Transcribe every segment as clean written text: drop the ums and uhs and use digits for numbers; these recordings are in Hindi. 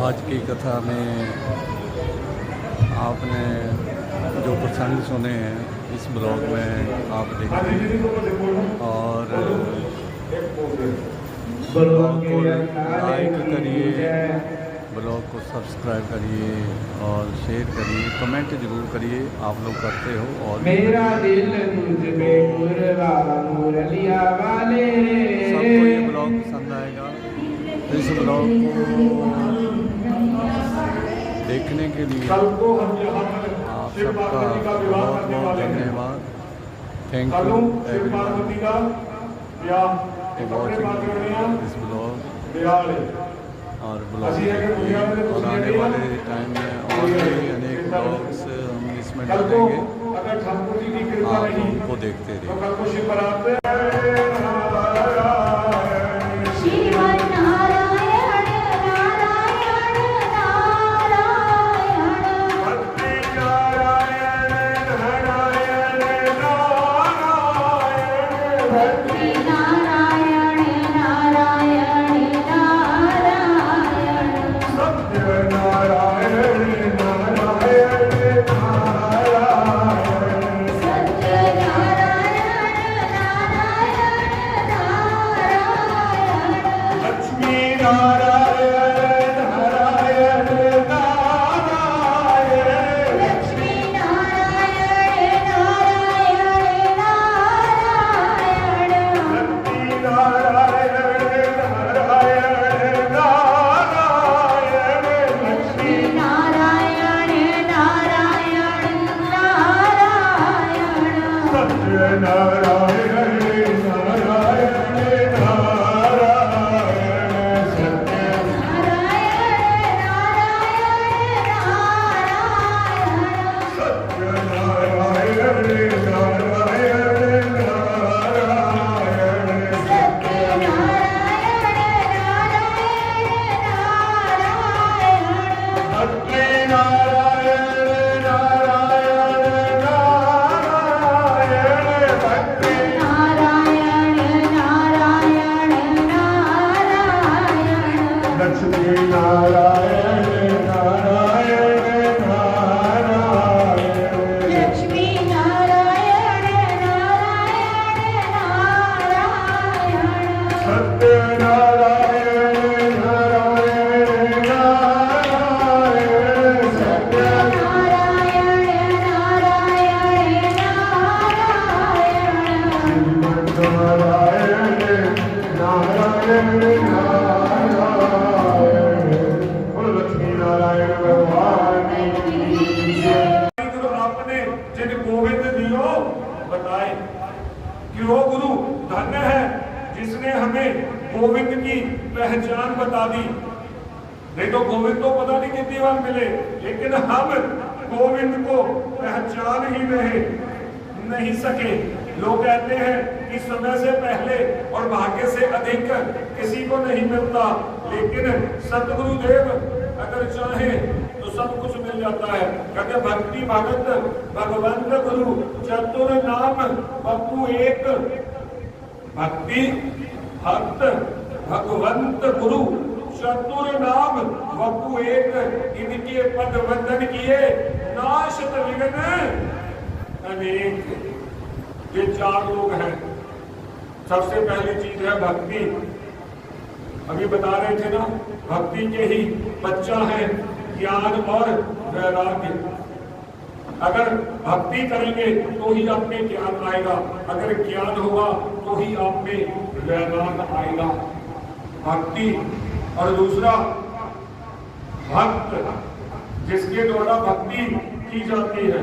आज की कथा में आपने जो प्रसंग सुने हैं इस ब्लॉग में आप देखिए और ब्लॉग को लाइक करिए, ब्लॉग को सब्सक्राइब करिए और शेयर करिए, कमेंट जरूर करिए। आप लोग करते हो और मेरा दिल तुझ पे मुरलिया वाले सबको ये ब्लॉग पसंद आएगा। तो इस ब्लॉग को देखने के लिए आप सबका बहुत बहुत धन्यवाद। Thank you everyone for watching this blog और ब्लॉग और आने वाले टाइम में और भी अनेक ब्लॉग्स हम इसमें डालेंगे, आप उनको देखते रहिए। कि वो गुरु धन्य है जिसने हमें गोविंद की पहचान बता दी। नहीं तो गोविंद तो पता नहीं कितनी बार मिले, लेकिन हम गोविंद को पहचान ही नहीं सके। लोग कहते हैं कि समय से पहले और भाग्य से अधिक किसी को नहीं मिलता, लेकिन सतगुरुदेव अगर चाहे तो सब कुछ मिल जाता है। कहते भक्ति भगत भगवंत गुरु चतुर नाम बपू एक। भक्ति भक्त भगवंत गुरु चतुर नाम बपू एक। इनके पद वंदन किए नाशत विघ्न अनेक। ये चार लोग हैं। सबसे पहली चीज है भक्ति। अभी बता रहे थे ना, भक्ति के ही बच्चा है ज्ञान और वैराग्य। अगर भक्ति करेंगे तो ही आप में ज्ञान आएगा, अगर ज्ञान होगा तो ही आप में वैराग्य आएगा। भक्ति और दूसरा भक्त, जिसके द्वारा भक्ति की जाती है।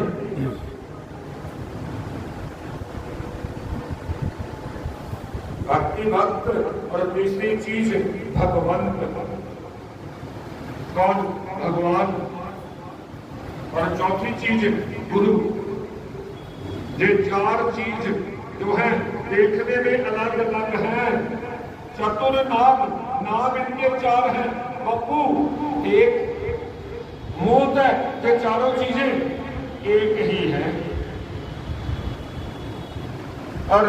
भक्ति भक्त और तीसरी चीज भगवंत। कौन? भगवान। और चौथी चीज गुरु। ये चार चीज जो है देखने में अलग अलग है। चतुर नाम, नाम इनके चार हैं। बप्पू एक, मूर्त है। ये चारों चीजें एक ही है। और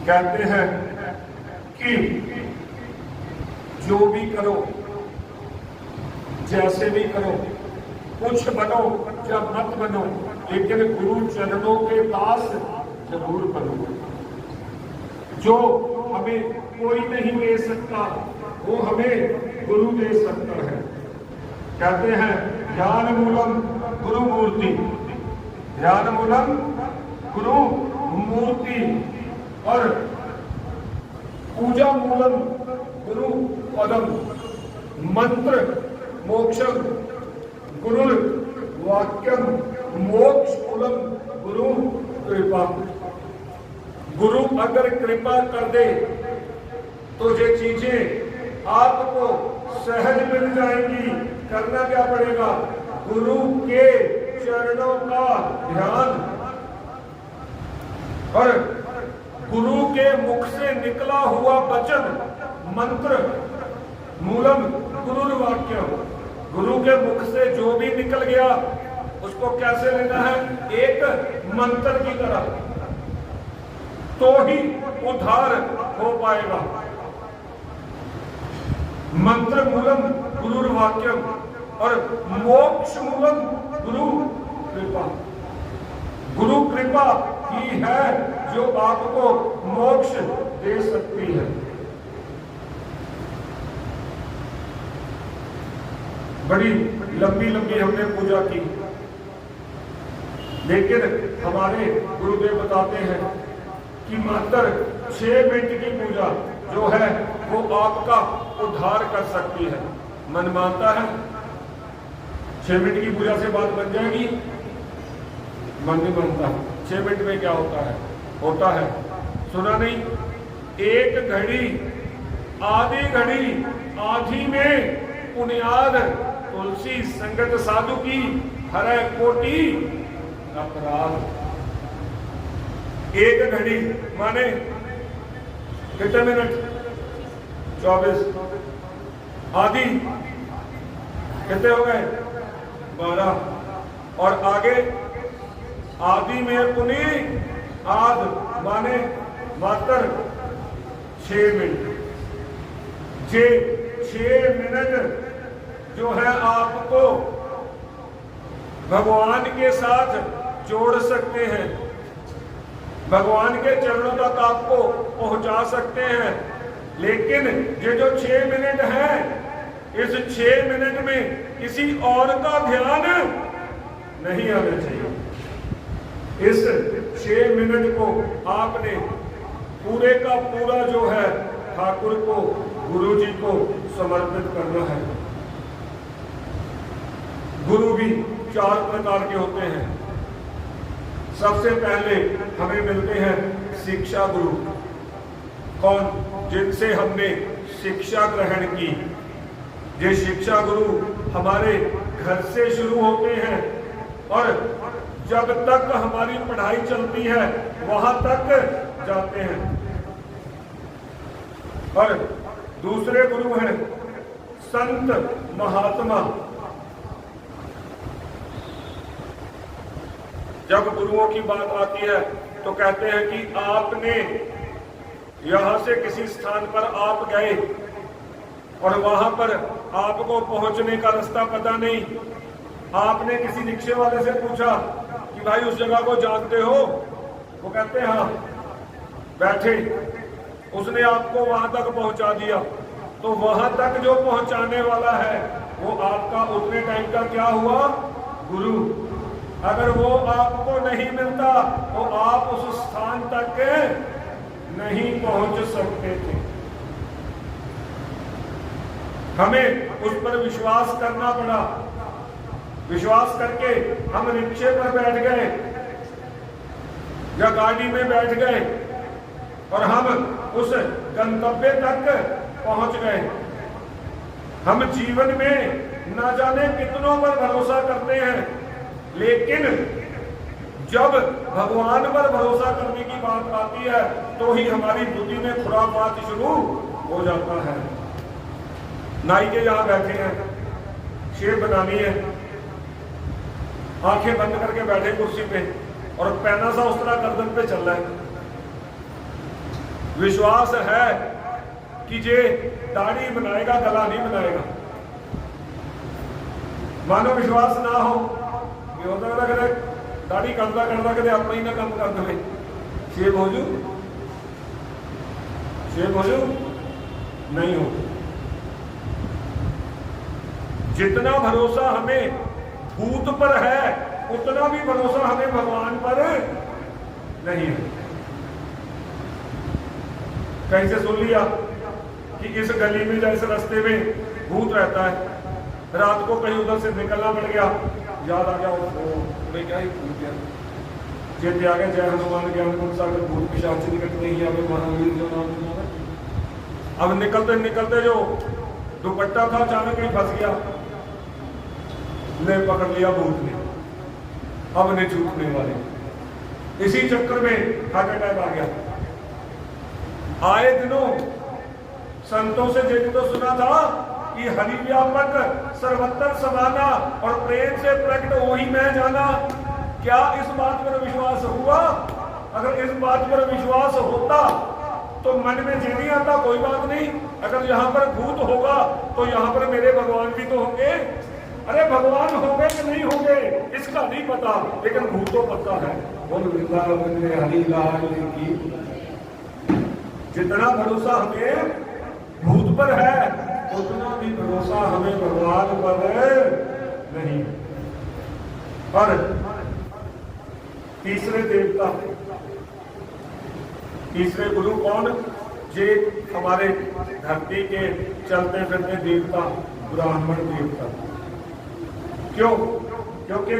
कहते हैं कि जो भी करो, जैसे भी करो, कुछ बनो या मत बनो, लेकिन गुरु चरणों के दास जरूर बनो। जो हमें कोई नहीं दे सकता वो हमें गुरु दे सकता है। कहते हैं ज्ञान मूलम गुरु मूर्ति, ज्ञान मूलम गुरु मूर्ति, और पूजा मूलम गुरु पदम, मंत्र मोक्षम गुरु वाक्यम, मोक्ष मूलम गुरु कृपा। गुरु अगर कृपा कर दे तो ये चीजें आपको सहज मिल जाएंगी। करना क्या पड़ेगा? गुरु के चरणों का ध्यान, और गुरु के मुख से निकला हुआ वचन, मंत्र मूलम गुरु वाक्य। गुरु के मुख से जो भी निकल गया उसको कैसे लेना है? एक मंत्र की तरह, तो ही उद्धार हो पाएगा। मंत्र मूलम गुरु वाक्यम और मोक्ष मूलम गुरु कृपा। गुरु कृपा ही है जो आपको मोक्ष दे सकती है। बड़ी लंबी लंबी हमने पूजा की, लेकिन हमारे गुरुदेव बताते हैं कि मात्र 6 मिनट की पूजा जो है वो आपका उद्धार कर सकती है। मन मानता है 6 मिनट की पूजा से बात बन जाएगी? मन नहीं मानता। 6 मिनट में क्या होता है? होता है, सुना नहीं, एक घड़ी आधी घड़ी आधी में पुण्याद तुलसी संगत साधु की हरै कोटि अपराध। एक घड़ी माने कितने मिनट? 24। आधी कितने हो गए? 12। और आगे आधी में पुनी आध माने मात्र 6 मिनट। 6 मिनट जो है आपको भगवान के साथ जोड़ सकते हैं, भगवान के चरणों तक आपको पहुंचा सकते हैं। लेकिन ये जो 6 मिनट है, इस 6 मिनट में किसी और का ध्यान नहीं आना चाहिए। इस 6 मिनट को आपने पूरे का पूरा जो है ठाकुर को, गुरु जी को समर्पित करना है। गुरु भी 4 प्रकार के होते हैं। सबसे पहले हमें मिलते हैं शिक्षा गुरु। कौन? जिनसे हमने शिक्षा ग्रहण की। ये शिक्षा गुरु हमारे घर से शुरू होते हैं और जब तक हमारी पढ़ाई चलती है वहां तक जाते हैं। और दूसरे गुरु हैं संत महात्मा। जब गुरुओं की बात आती है तो कहते हैं कि आपने यहां से किसी स्थान पर आप गए और वहां पर आपको पहुंचने का रास्ता पता नहीं। आपने किसी रिक्शे वाले से पूछा कि भाई उस जगह को जानते हो? वो कहते हैं हाँ। बैठे, उसने आपको वहां तक पहुंचा दिया। तो वहां तक जो पहुंचाने वाला है वो आपका उतने टाइम का क्या हुआ? गुरु। अगर वो आपको नहीं मिलता तो आप उस स्थान तक नहीं पहुंच सकते थे। हमें उस पर विश्वास करना पड़ा। विश्वास करके हम रिक्शे पर बैठ गए या गाड़ी में बैठ गए और हम उस गंतव्य तक पहुंच गए। हम जीवन में न जाने कितनों पर भरोसा करते हैं, लेकिन जब भगवान पर भरोसा करने की बात आती है तो ही हमारी बुद्धि में खुरापात शुरू हो जाता है। नाई के यहां बैठे हैं, शेव बनानी है, आंखें बंद करके बैठे कुर्सी पे और पैना सा उस तरह गर्दन पे चल रहा है। विश्वास है कि जे दाढ़ी बनाएगा गला नहीं बनाएगा। मानो विश्वास ना हो कि होता है कदे दाढ़ी करता करता कदे अपना ही ना काम कर दे, शेव हो जू नहीं हो। जितना भरोसा हमें भूत पर है उतना भी भरोसा हमें भगवान पर नहीं है। कहीं से सुन लिया कि इस गली में या इस रास्ते में भूत रहता है, रात को कहीं उधर से निकलना पड़ गया, याद आ गया मैं क्या ही भूत गया, चेते आ गया जय हनुमान ज्ञान गुण सागर भूत पिशाच निकट नहीं है हमें महावीर जो नाम सुना। अब निकलते निकलते जो दुपट्टा था अचानक ही फंस गया, ले पकड़ लिया भूत ने, अब ने छूटने वाले। इसी चक्कर में हार्ट अटैक आ गया। आए दिनों संतों से जब तो सुना था कि हरि व्यापक सर्वत्र समाना और प्रेम से प्रकट वही मैं जाना। क्या इस बात पर विश्वास हुआ? अगर इस बात पर विश्वास होता तो मन में जे नहीं आता कोई बात नहीं, अगर यहाँ पर भूत होगा तो यहाँ पर मेरे भगवान भी तो होंगे। अरे भगवान होंगे कि नहीं होंगे इसका नहीं पता, लेकिन भूत तो पता है। बोल वृंदावन में हरि लाल की। जितना भरोसा हमें भूत पर है उतना भी भरोसा हमें भगवान पर नहीं। पर तीसरे देवता, तीसरे गुरु कौन? जे हमारे धरती के चलते फिरते देवता, ब्राह्मण देवता। क्यों? क्योंकि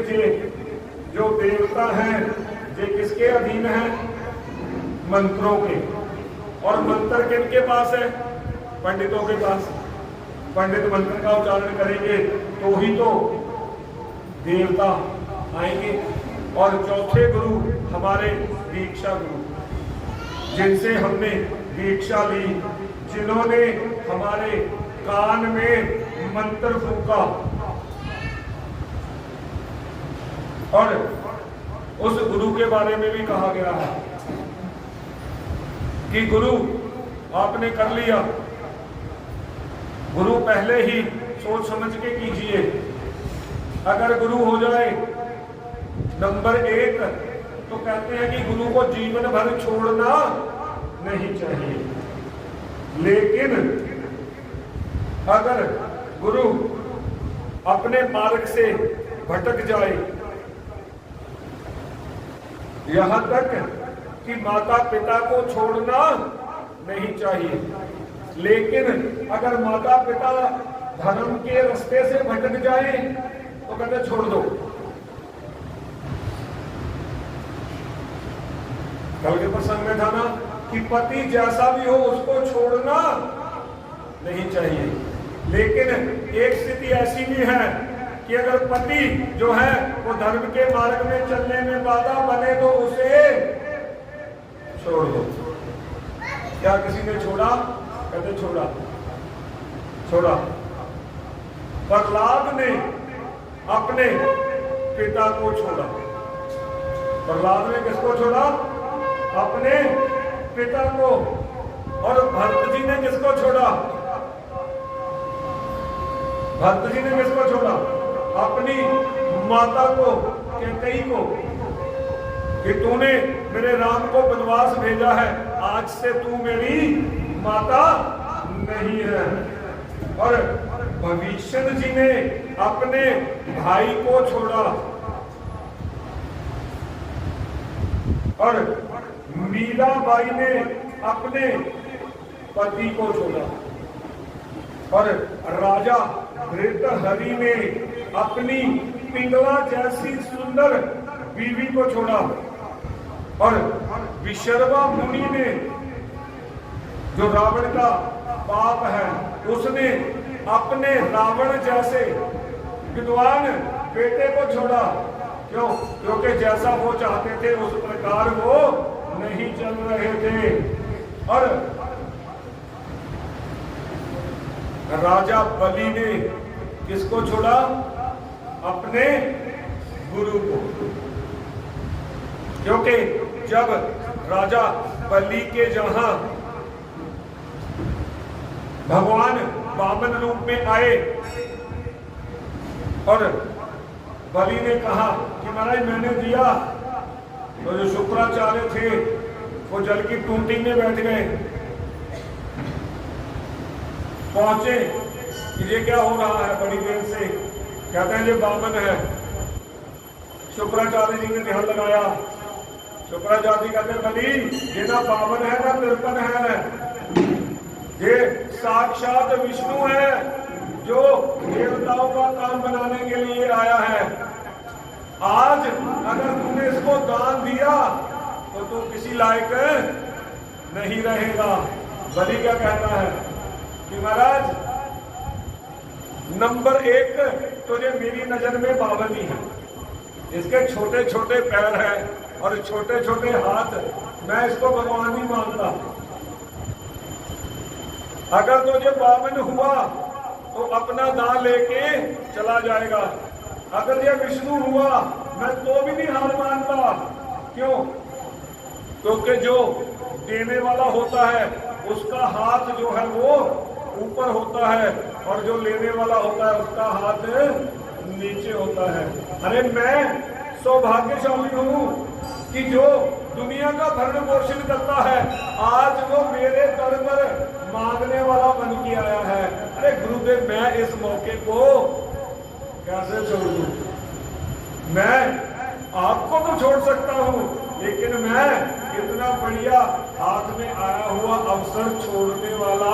जो देवता हैं जे किसके अधीन हैं? मंत्रों के। और मंत्र किनके पास है? पंडितों के पास। पंडित मंत्र का उच्चारण करेंगे तो ही तो देवता आएंगे। और चौथे गुरु हमारे दीक्षा गुरु, जिनसे हमने दीक्षा ली, जिन्होंने हमारे कान में मंत्र फूंका। और उस गुरु के बारे में भी कहा गया है कि गुरु आपने कर लिया, गुरु पहले ही सोच समझ के कीजिए। अगर गुरु हो जाए नंबर 1 तो कहते हैं कि गुरु को जीवन भर छोड़ना नहीं चाहिए। लेकिन अगर गुरु अपने मार्ग से भटक जाए, यहां तक कि माता पिता को छोड़ना नहीं चाहिए। लेकिन अगर माता पिता धर्म के रास्ते से भटक जाए तो कहते छोड़ दो। कल के प्रसंग में था ना कि पति जैसा भी हो उसको छोड़ना नहीं चाहिए। लेकिन एक स्थिति ऐसी भी है कि अगर पति जो है वो धर्म के मार्ग में चलने में बाधा बने तो उसे छोड़ दो। क्या किसी ने छोड़ा? कहते छोड़ा। प्रहलाद ने अपने पिता को छोड़ा। प्रहलाद ने किसको छोड़ा? अपने पिता को। और भरत जी ने किसको छोड़ा? भरत जी ने किसको छोड़ा? अपनी माता को, कैकेयी को, कि तूने मेरे राम को वनवास भेजा है, आज से तू मेरी माता नहीं है। और भविष्य जी ने अपने भाई को छोड़ा। और मीराबाई ने अपने पति को छोड़ा। और राजा भृतहरि ने अपनी पिंगला जैसी सुंदर बीवी को छोड़ा। और विशर्वा मुनि ने, जो रावण का बाप है, उसने अपने रावण जैसे विद्वान बेटे को छोड़ा। क्यों? क्योंकि जैसा वो चाहते थे उस प्रकार वो नहीं चल रहे थे। और राजा बलि ने किसको छोड़ा? अपने गुरु को। क्योंकि जब राजा बलि के जहां भगवान वामन रूप में आए और बलि ने कहा कि महाराज मैंने दिया, तो जो शुक्राचार्य थे वो जल की टूटी में बैठ गए, पहुंचे कि ये क्या हो रहा है बड़ी देर से। कहते हैं ये वामन है। शुक्राचार्य जी ने ध्यान लगाया। शुक्राचार्य जी कहते हैं बलि ये ना वामन है ना तिरपन है, ये साक्षात विष्णु है जो देवताओं का काम बनाने के लिए आया है। आज अगर तूने इसको दान दिया तो तू किसी लायक नहीं रहेगा। बलि क्या कहता है कि महाराज नंबर 1 तो ये मेरी नजर में वामन ही है, इसके छोटे छोटे पैर हैं और छोटे छोटे हाथ, मैं इसको भगवान ही मानता। अगर तुझे वामन हुआ तो अपना दान लेके चला जाएगा, अगर ये विष्णु हुआ मैं तो भी नहीं हार मानता। क्यों? क्योंकि जो देने वाला होता है उसका हाथ जो है वो ऊपर होता है और जो लेने वाला होता है उसका हाथ नीचे होता है। अरे मैं सौभाग्यशाली हूं कि जो दुनिया का भरण पोषण करता है आज वो मेरे दर पर मांगने वाला बन के आया है। अरे गुरुदेव मैं इस मौके को कैसे छोड़ दूं? मैं आपको तो छोड़ सकता हूं, लेकिन मैं इतना बढ़िया हाथ में आया हुआ अवसर छोड़ने वाला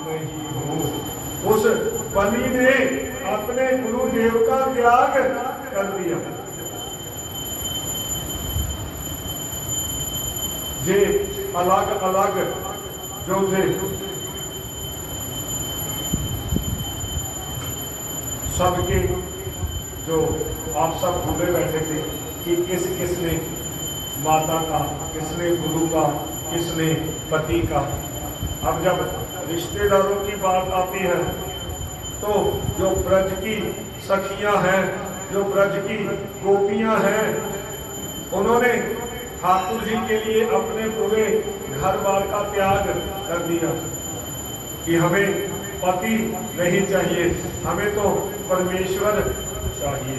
नहीं हूं। उस बलि ने अपने गुरुदेव का त्याग कर दिया। ये अलग अलग जो थे सबके जो आप सब भूले बैठे थे कि किसने माता का, किसने गुरु का, किसने पति का। अब जब रिश्तेदारों की बात आती है तो जो ब्रज की सखियां हैं, जो ब्रज की गोपियां हैं, उन्होंने ठाकुर जी के लिए अपने पूरे घर बार का त्याग कर दिया कि हमें पति नहीं चाहिए, हमें तो परमेश्वर चाहिए।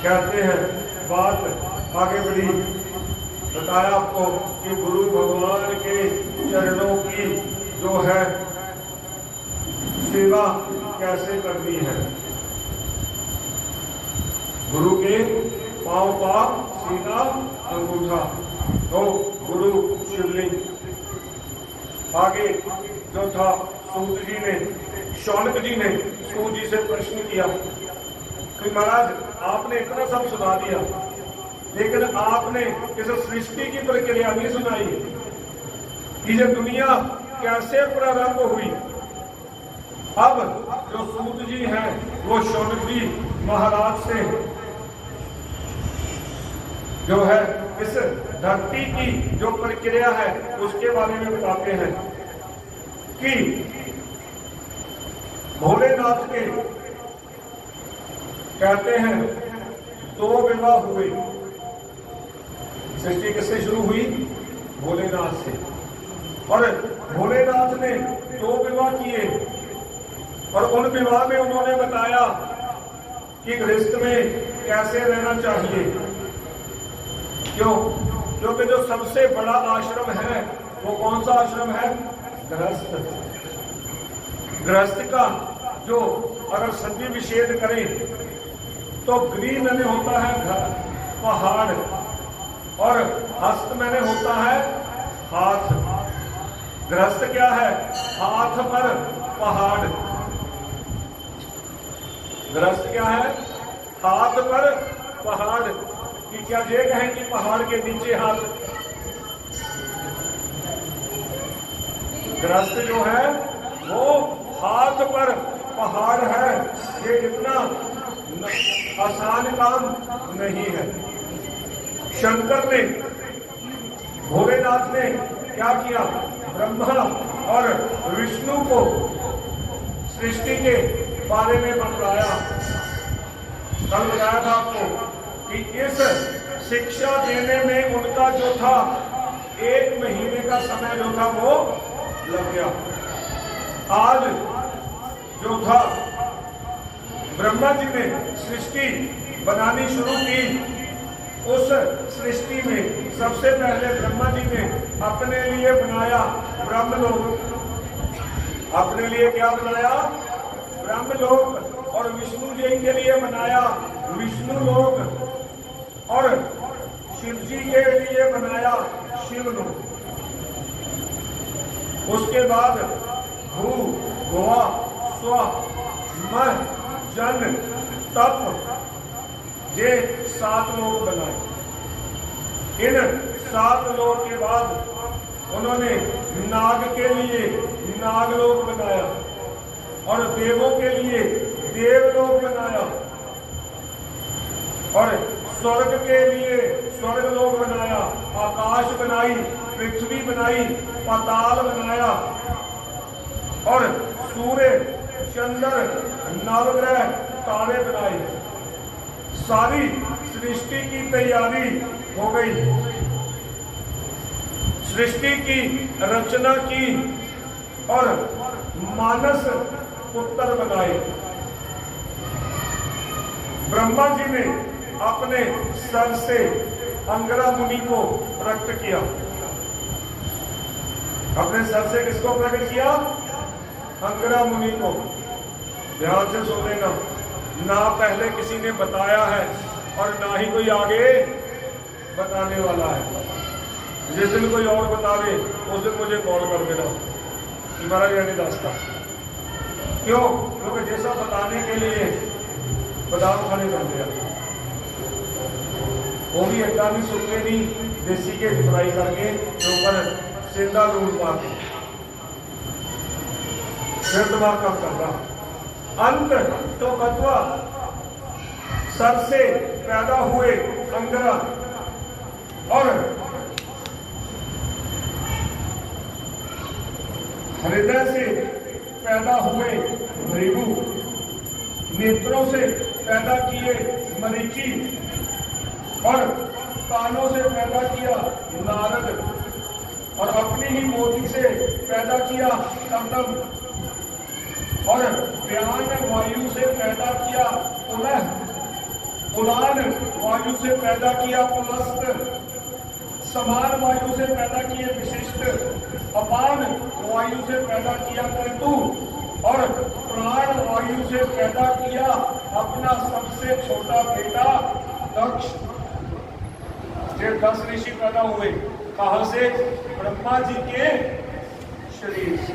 कहते हैं बात आगे बढ़ी, बताया आपको कि गुरु भगवान के चरणों की जो है सेवा कैसे करनी है। गुरु के पांव का सीधा अंगूठा, तो गुरु शिवलिंग। आगे जो था सूत जी ने, शौनक जी ने सूत जी से प्रश्न किया कि महाराज आपने इतना सब सुना दिया, लेकिन आपने इस सृष्टि की प्रक्रिया नहीं सुनाई कि ये दुनिया कैसे प्रारंभ हुई। अब जो सूत जी हैं वो शौनक जी महाराज से जो है इस धरती की जो प्रक्रिया है उसके बारे में बताते हैं कि भोलेनाथ के कहते हैं 2 विवाह हुए। सृष्टि किससे शुरू हुई? भोलेनाथ से। और भोलेनाथ ने 2 विवाह किए और उन विवाह में उन्होंने बताया कि गृहस्थ में कैसे रहना चाहिए। क्यों? क्योंकि जो सबसे बड़ा आश्रम है वो कौन सा आश्रम है? गृहस्थ। गृहस्थ का जो अगर संधि विच्छेद करें तो गृह मैंने होता है घर, पहाड़, और हस्त मैंने होता है हाथ। गृहस्थ क्या है? हाथ पर पहाड़। गृहस्थ क्या है? हाथ पर पहाड़। कि क्या ये कहें कि पहाड़ के नीचे हाथ? गृहस्थ जो है वो हाथ पर पहाड़ है। ये इतना आसान काम नहीं है। शंकर ने, भोलेनाथ ने क्या किया? ब्रह्मा और विष्णु को सृष्टि के बारे में बतलाया। कल बताया था आपको कि इस शिक्षा देने में उनका जो था 1 महीने का समय जो था वो लग गया। आज जो था, ब्रह्मा जी ने सृष्टि बनानी शुरू की। उस सृष्टि में सबसे पहले ब्रह्मा जी ने अपने लिए बनाया ब्रह्मलोक। अपने लिए क्या बनाया? ब्रह्मलोक। और विष्णु जी के लिए बनाया विष्णु लोक। और शिव जी के लिए बनाया शिवलोक। उसके बाद भू भुआ स्व मह जन तप, ये 7 लोक बनाए। इन 7 लोक के बाद उन्होंने नाग के लिए नागलोक बनाया और देवों के लिए देवलोक बनाया और स्वर्ग के लिए स्वर्गलोक बनाया। आकाश बनाई, पृथ्वी बनाई, पाताल बनाया और सूर्य, चंद्र, नवग्रह, तारे बनाए। सारी सृष्टि की तैयारी हो गई। सृष्टि की रचना की और मानस पुत्र बनाए। ब्रह्मा जी ने अपने सर से अंगरा मुनि को प्रकट किया। अपने सर से किसको प्रकट किया? अंगरा मुनि को। ध्यान से सुनेगा, ना पहले किसी ने बताया है और ना ही कोई आगे बताने वाला है। जिस दिन कोई और बता दे उस दिन मुझे कॉल कर देना कि महाराज ये नहीं दसता। क्यों? क्योंकि जैसा बताने के लिए बादाम खाने बनते हैं, वो भी इतना भी सुनते नहीं, देसी के फ्राई करके ऊपर सेंधा लून पा के, फिर दिमाग कम करता। अंत तो कत्वा, सर से पैदा हुए अंगरा और हृदय से पैदा हुए भृगु, नेत्रों से पैदा किए मरीचि और कानों से पैदा किया नारद और अपनी ही मोती से पैदा किया कदम और व्यान वायु से पैदा किया पुलह, उड़ान वायु से पैदा किया पुलस्त, समान वायु से पैदा किए विशिष्ट, अपान वायु से पैदा किया ऋतु और प्राण वायु से पैदा किया अपना सबसे छोटा बेटा दक्ष। ये 10 ऋषि पैदा हुए। कहां से? ब्रह्मा जी के शरीर से।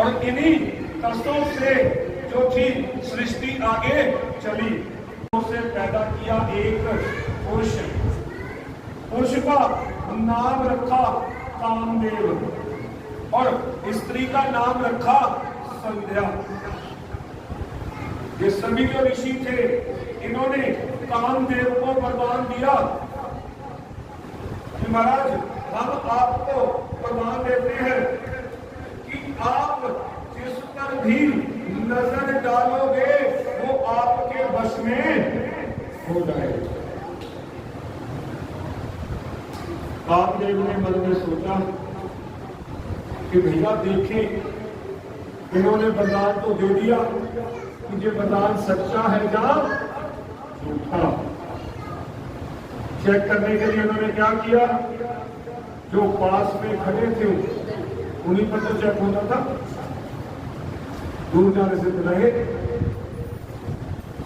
और इन्हीं कष्टों से जो थी सृष्टि आगे चली, उसे पैदा किया एक पुरुष। पुरुष का नाम रखा कामदेव और स्त्री का नाम रखा संध्या। ये सभी जो ऋषि थे, इन्होंने कामदेव को वरदान दिया कि महाराज हम आपको वरदान देते हैं कि आप जिस पर भी नजर डालोगे वो आपके वश में हो जाएगा। कामदेव ने मन में सोचा कि भैया देखें, इन्होंने वरदान तो दे दिया, मुझे वरदान सच्चा है या झूठा। चेक करने के लिए उन्होंने क्या किया? जो पास में खड़े थे उन्हीं पर तो चेक होता था, दूर जाने से तो रहे।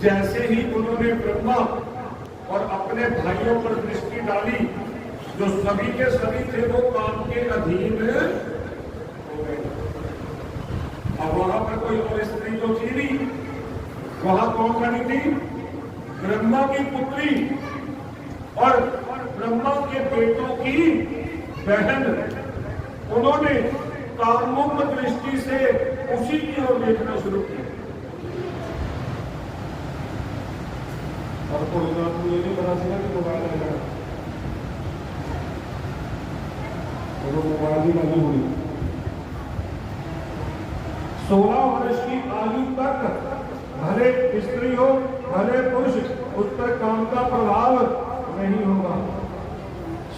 जैसे ही उन्होंने ब्रह्मा और अपने भाइयों पर दृष्टि डाली, जो सभी के सभी थे वो काम के अधीन हो गए। अब वहां पर कोई और स्त्री तो थी नहीं, वहां कौन खड़ी थी? ब्रह्मा की पुत्री और ब्रह्मा के बेटों की बहन। उन्होंने कामुक दृष्टि से उसी की ओर देखना शुरू किया। और प्रोग्राम ये नहीं बना सका कि मोबाइल लगा, वो मोबाइल ही बनी हुई। 16 वर्ष की आयु तक भले स्त्री हो भले पुरुष, उस पर काम का प्रभाव नहीं होगा।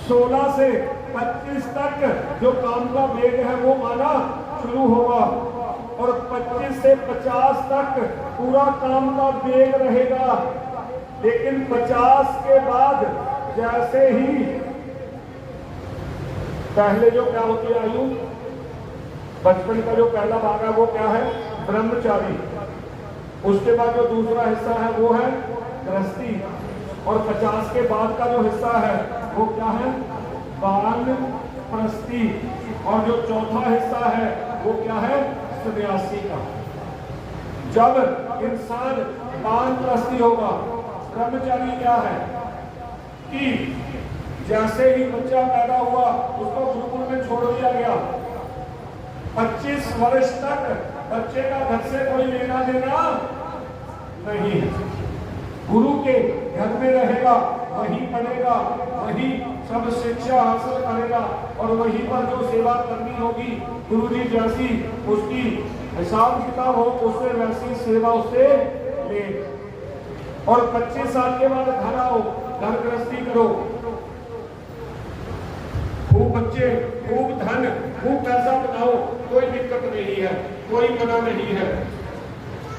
16 से 25 तक जो काम का वेग है वो आना शुरू होगा और 25 से 50 तक पूरा काम का वेग रहेगा। लेकिन 50 के बाद जैसे ही पहले जो क्या होती है आयु, बचपन का जो पहला भाग है वो क्या है, ब्रह्मचारी। उसके बाद जो दूसरा हिस्सा है वो है गृहस्थी और 50 के बाद का जो हिस्सा है वो क्या है, वानप्रस्थी। और जो चौथा हिस्सा है वो क्या है, सन्यासी का। जब इंसान वानप्रस्थी होगा, ब्रह्मचारी क्या है कि जैसे ही बच्चा पैदा हुआ उसको गुरुकुल में छोड़ दिया गया, 25 वर्ष तक बच्चे का घर से कोई लेना देना नहीं है। गुरु के घर में रहेगा, वहीं पढ़ेगा, वहीं सब शिक्षा हासिल करेगा और वहीं पर जो सेवा करनी होगी गुरु जी जैसी उसकी हिसाब किताब हो, उससे वैसी सेवा उससे ले। और 25 साल के बाद घर आओ, घर गृहस्थी करो, खूब बच्चे, खूब धन, खूब पैसा बनाओ, कोई दिक्कत नहीं है, कोई मना नहीं है।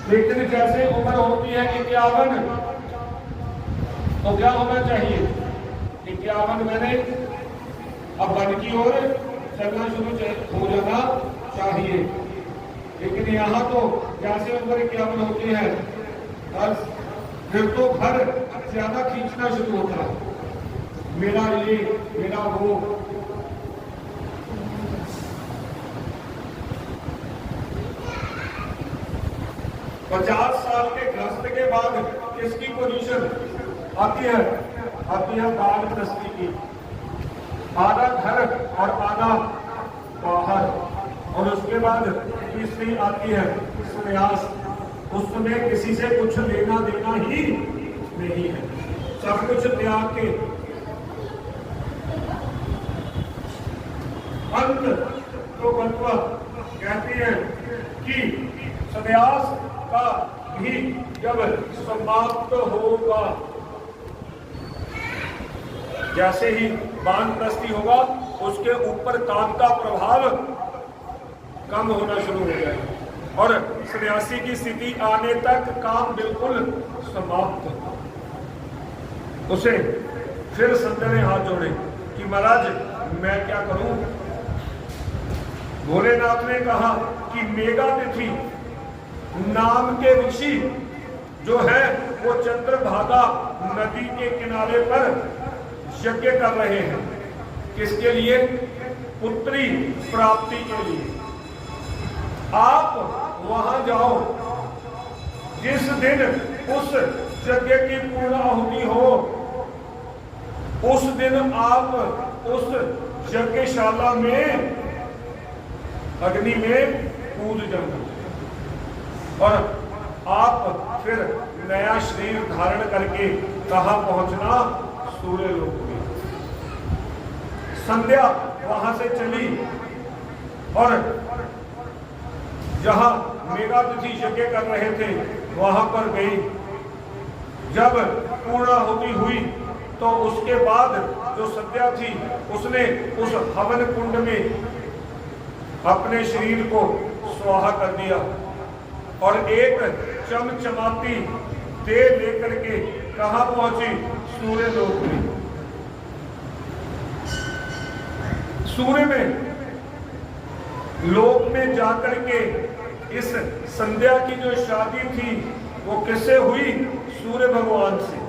लेकिन जैसे उम्र होती है 51 तो क्या होना चाहिए, 51 मैंने अब वन की ओर चलना शुरू हो जाना चाहिए। लेकिन यहाँ तो जैसे उम्र 51 होती है फिर तो घर ज्यादा खींचना शुरू होता है, मेरा ये मेरा वो। पचास साल के गृहस्थ के बाद किसकी पोजीशन आती है, वानप्रस्थी की। आधा घर और आधा बाहर। और उसके बाद तीसरी आती है सन्यास। उसमें किसी से कुछ लेना देना ही नहीं है, सब कुछ त्याग के अंत तो बंधुआ कहते हैं कि सन्यास का भी जब समाप्त होगा, जैसे ही वानप्रस्थी होगा उसके ऊपर काम का प्रभाव कम होना शुरू हो जाएगा और सन्यासी की स्थिति आने तक काम बिल्कुल समाप्त। उसे फिर संत ने हाथ जोड़े कि महाराज मैं क्या करूं। भोलेनाथ ने कहा कि मेघातिथि नाम के ऋषि जो है वो चंद्रभागा नदी के किनारे पर यज्ञ कर रहे हैं। किसके लिए, पुत्री प्राप्ति के लिए। आप वहां जाओ, जिस दिन उस यज्ञ की पूर्णाहुति हो उस दिन आप उस यज्ञशाला में अग्नि में कूद जाना और आप फिर नया शरीर धारण करके कहां पहुंचना, सूर्य लोक में। संध्या वहां से चली और जहां मेघातिथि यज्ञ कर रहे थे वहां पर गई। जब पूर्णाहुति हुई तो उसके बाद जो संध्या थी उसने उस हवन कुंड में अपने शरीर को स्वाहा कर दिया और एक चमचमाती देह लेकर के कहां पहुंची, सूर्य लोक में। सूर्य में लोक में जाकर के इस संध्या की जो शादी थी वो किससे हुई, सूर्य भगवान से।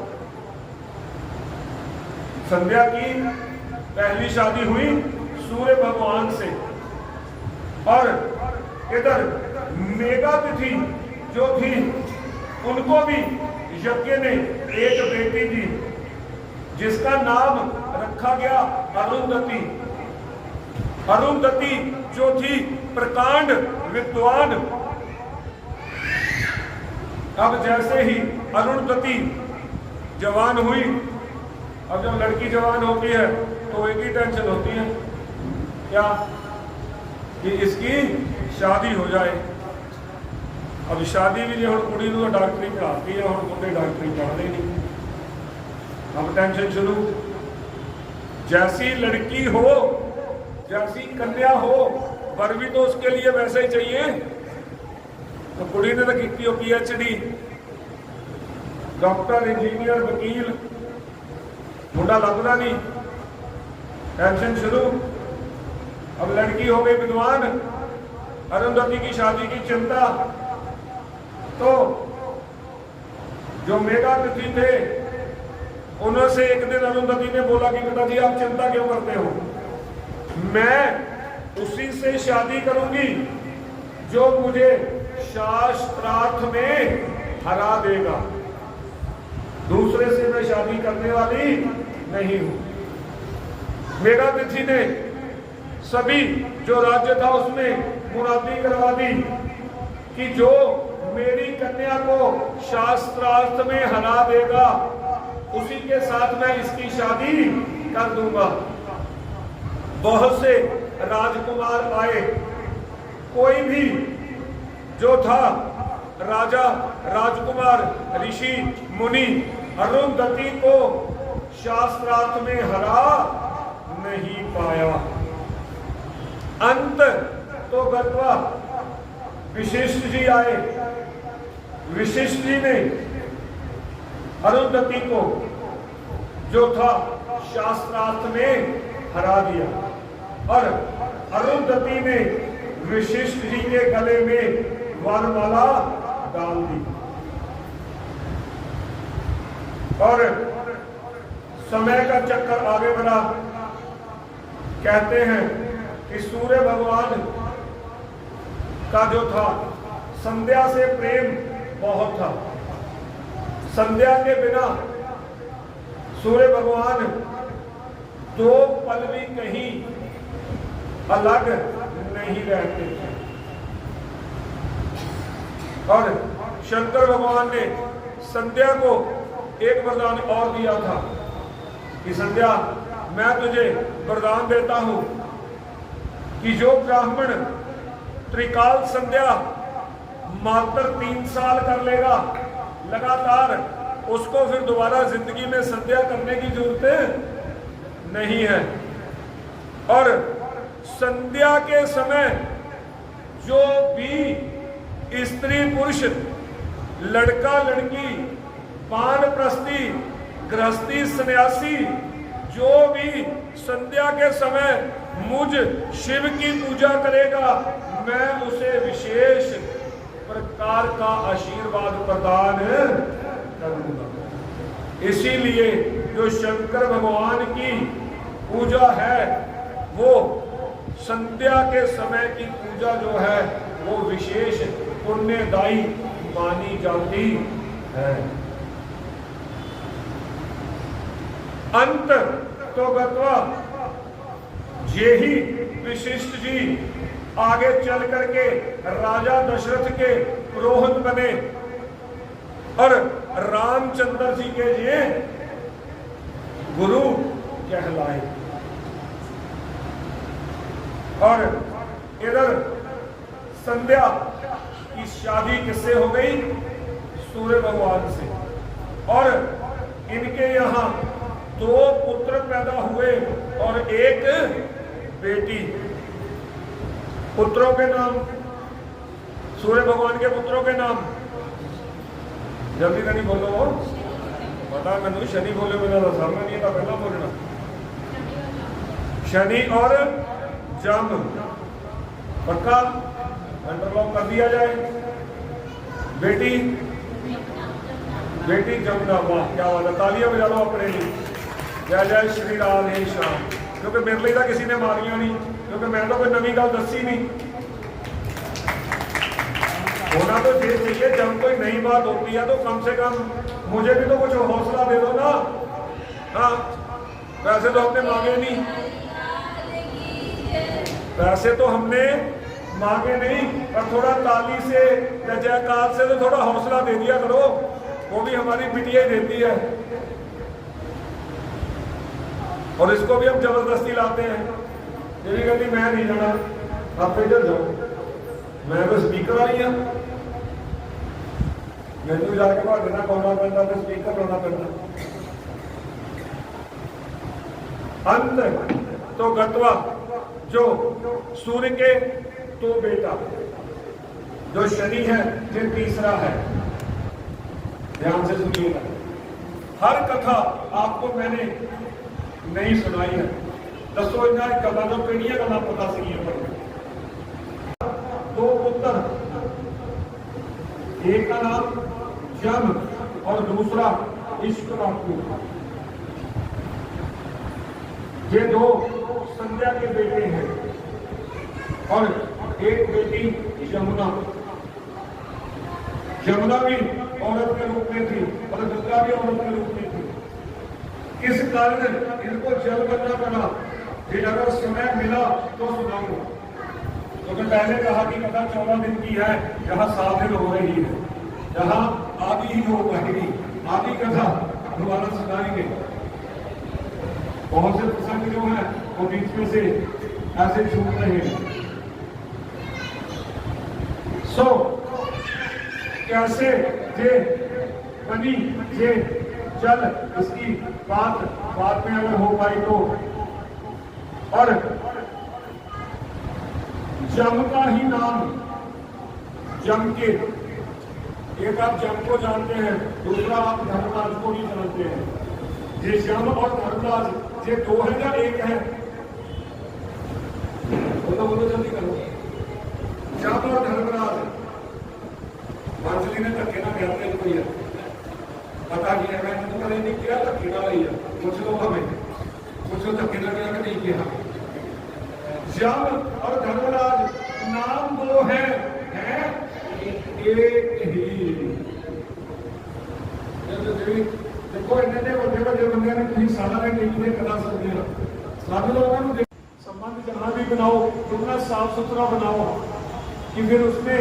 संध्या की पहली शादी हुई सूर्य भगवान से। और इधर मेघातिथि जो थी उनको भी यज्ञ ने एक बेटी दी जिसका नाम रखा गया अरुंधति। अरुंधति जो थी प्रकांड विद्वान। अब जैसे ही अरुंधति जवान हुई, अब जब लड़की जवान होती है तो एक ही टेंशन होती है, क्या कि इसकी शादी हो जाए। अब शादी भी नहीं, कुड़ी को डॉक्टरी पढ़ाती है, मुंडे डॉक्टरी पढ़ते नहीं। अब टेंशन शुरू, जैसी लड़की हो, जैसी कन्या हो, वर भी तो उसके लिए वैसे ही चाहिए। तो कुड़ी ने तो की हो PhD, डॉक्टर, इंजीनियर, वकील, मुंडा लगता नहीं, टेंशन शुरू। अब लड़की हो गई विद्वान, अरुंधति की शादी की चिंता। तो जो मेगा तिथि थे उन्होंने से एक दिन अरुंधति ने बोला कि पिताजी आप चिंता क्यों करते हो, मैं उसी से शादी करूंगी जो मुझे शास्त्रार्थ में हरा देगा, दूसरे से मैं शादी करने वाली नहीं हूं। मेगा तिथि ने सभी जो राज्य था उसमें मुनादी करवा दी कि जो मेरी कन्या को शास्त्रार्थ में हरा देगा उसी के साथ मैं इसकी शादी कर दूंगा। बहुत से राजकुमार आए, कोई भी जो था राजा, राजकुमार, ऋषि, मुनि अरुंधति को शास्त्रार्थ में हरा नहीं पाया। अंत तो गत्वा विशिष्ट जी आए, विशिष्ट जी ने अरुंधति को जो था शास्त्रार्थ में हरा दिया और अरुंधति ने विशिष्ट जी के गले में वरमाला डाल दी। और समय का चक्कर आगे बढ़ा। कहते हैं कि सूर्य भगवान का जो था संध्या से प्रेम बहुत था। संध्या के बिना सूर्य भगवान दो पल भी कहीं अलग नहीं रहते थे। और शंकर भगवान ने संध्या को एक वरदान और दिया था कि संध्या मैं तुझे वरदान देता हूं कि जो ब्राह्मण त्रिकाल संध्या मात्र 3 साल कर लेगा लगातार, उसको फिर दोबारा जिंदगी में संध्या करने की जरूरत नहीं है। और संध्या के समय जो भी स्त्री पुरुष, लड़का लड़की, वानप्रस्थी, गृहस्थी, सन्यासी जो भी संध्या के समय मुझ शिव की पूजा करेगा, मैं उसे विशेष प्रकार का आशीर्वाद प्रदान करूंगा। इसीलिए जो शंकर भगवान की पूजा है वो संध्या के समय की पूजा जो है वो विशेष पुण्यदायी मानी जाती है। अंत तो गत्वा ये ही विशिष्ट जी आगे चल करके राजा दशरथ के पुरोहित बने और रामचंद्र जी के लिए गुरु कहलाए। और इधर संध्या की शादी किससे हो गई? सूर्य भगवान से। और इनके यहाँ 2 पुत्र पैदा हुए और एक बेटी। पुत्रों के नाम, सूर्य भगवान के पुत्रों के नाम जल्दी नहीं बोलो, पता मैं शनि बोले मेरा सामने नहीं था, पहला बोलना शनि और जम। पक्का अंडरलॉक कर दिया जाए। बेटी बेटी जमुना, वाह क्या बात है, तालियां बजा लो अपने लिए। जय जय श्री राधे श्याम। क्योंकि मेरे लिए तो किसी ने मारिया नहीं, क्योंकि मैं तो कोई नवी गल दसी नहीं। होना तो ये चाहिए, जब कोई नई बात होती है तो कम से कम मुझे भी तो कुछ हौसला दे दो ना। हाँ, वैसे तो हमने मांगे नहीं, वैसे तो हमने मांगे नहीं, पर थोड़ा ताली से या जयकार से तो थोड़ा हौसला दे दिया करो। वो भी हमारी बिटिया देती है और इसको भी हम जबरदस्ती लाते हैं। ये भी कहती मैं नहीं जाना, आप इधर जाओ, मैं तो स्पीकर आई हूं, मैनू जाके भाड़े ना पाना पैंदा, तो स्पीकर लाना पैंदा। अंत तो गत्वा, जो सूर्य के तो बेटा, जो शनि है ये तीसरा है। ध्यान से सुनिएगा, हर कथा आपको मैंने नहीं सुनाई है। दसो इन्हें गला जो पीढ़ियां गला पता सी पर दो पुत्र, एक का नाम जम और दूसरा इश्कवाकु। ये दो संध्या के बेटे हैं और एक बेटी यमुना। यमुना भी औरत के रूप में थी और गंगा भी औरत के रूप में थी। किस कारण इनको जल करना पड़ा, फिर अगर समय मिला तो सुनाऊंगा। तो मैं पहले कहा कि कथा 14 दिन की है, यहाँ 7 दिन हो रही है, यहाँ आधी ही हो पाएगी, आधी कथा दोबारा सुनाएंगे। बहुत से प्रसंग जो है वो बीच में से ऐसे छूट रहे हैं। सो कैसे ये बनी ये जल, इसकी बात बाद में अगर हो पाई तो। और जम का ही नाम, जम के, एक आप जम को जानते हैं, दूसरा आप धर्मराज को भी जानते हैं। ये जम और धर्मराज ये दो है या एक है? बोलो जल्दी करो। जम और धर्मराज, मंजली ने धक्के ना कहते हैं कोई है, पता नहीं है, मैंने तो नहीं किया, धक्के ना लिया, पूछ लो हमें, पूछ लो धक्के ना किया कि नहीं किया। जम और धर्मराज नाम दो हैं एक ही। देखो इन्हें बड़े बड़े बंदे ने कहीं सारा ने टीवी ने करा सकते हैं। सारे लोगों ने संबंध जहां भी बनाओ उतना साफ सुथरा बनाओ कि फिर उसमें